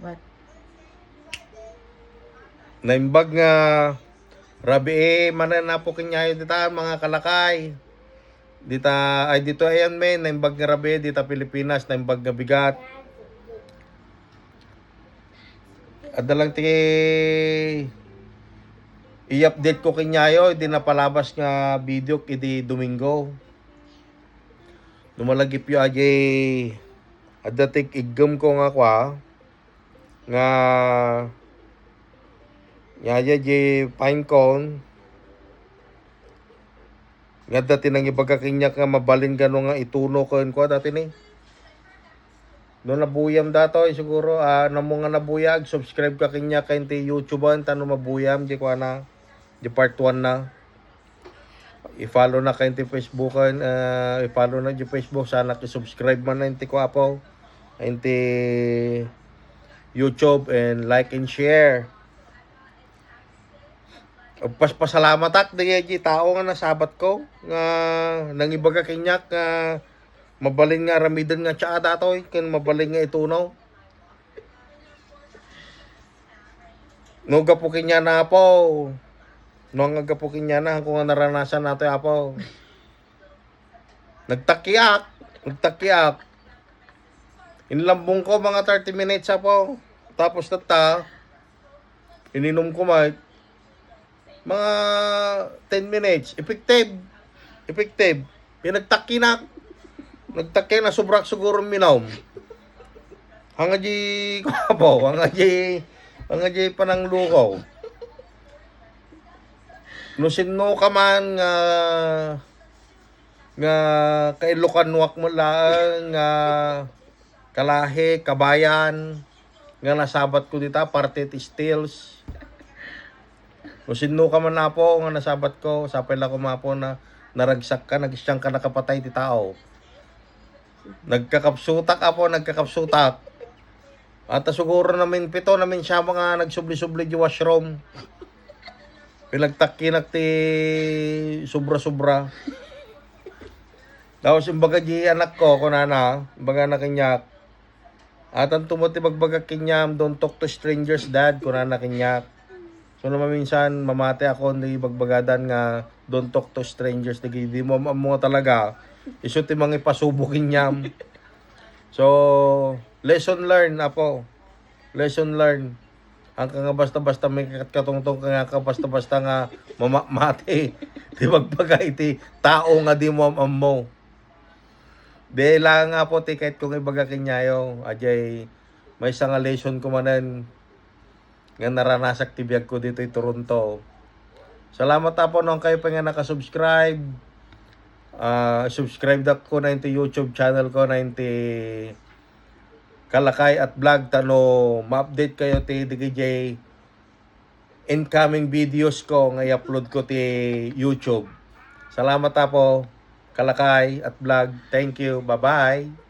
What? Naimbag nga rabi mananapo kinyayo dita mga kalakay. Dita ay dito ayan men naimbag nga rabi dita Pilipinas naimbag nga bigat. Adalang ti i-update ko kinyayo di na palabas nga video idi Domingo. Numalagip yu ajay adatik igam ko nga kwa nga Yaya di pine cone. Nga dati nang ibagakinyak nga mabalin gano nga ituno ko dati ni. No nabuyam dato siguro namo nga nabuyag subscribe ka kinya kay ti YouTubean tano mabuyam di ko na di part 1 na. I-follow na kay ti Facebookan i-follow na di Facebook sana ki-subscribe man na ti ko apo. Ti YouTube and like and share. Paspasalamat ak di tao nga nasabat ko nga nang ibaga kinyak nga mabalin nga ramidan nga tsaa datoy ken mabalin nga itunaw. No gapukin niya na po. No nga gapukin niya na kung naranasan nato apo. Nagtakiak. Inlambong ko mga 30 minutes apo. Tapos tata ininom ko mga 10 minutes. Effective. Pinagtaki na sobrak siguro minom. Hanga di kapo, hanga di pananglukaw. No sinno ka man nga kailukanwak mo lang nga kalahi, kabayan nga nasabat ko dita parte ti stills. No sinno ka man na po nga nasabat ko, sapay lang ko mapo na naragsak ka, nagisyang ka nakapatay ti tao. Nagkakapsutak. At siguro namin pito namin siya mga nagsubli-subli di washroom. Pinagtakinak ti sobra-sobra. Tapos imbaga di anak ko, kunana, imbaga na kinyak. At ang tumuti bagbaga kinyam, don't talk to strangers dad, kunana kinyak. So naman minsan mamate ako ni bagbagadan nga don't talk to strangers di mo talaga iso ti mga ipasubukin nyam. So lesson learned apo. Lesson learned. Ang nga basta-basta may katungtong ka basta-basta nga mamate di bagbagay ti tao nga di mo ammo. De lang nga po ti kahit kung ibaga kinyayo ajay may isang lesson ko manen nga naranasak ti biag ko dito i Toronto. Salamat po nung kayo pa nga nakasubscribe. Subscribe na ko na yung YouTube channel ko na yung Kalakay at Vlog tano ma-update kayo ti DJ incoming videos ko nga i-upload ko ti YouTube. Salamat po Kalakay at Vlog. Thank you. Bye-bye.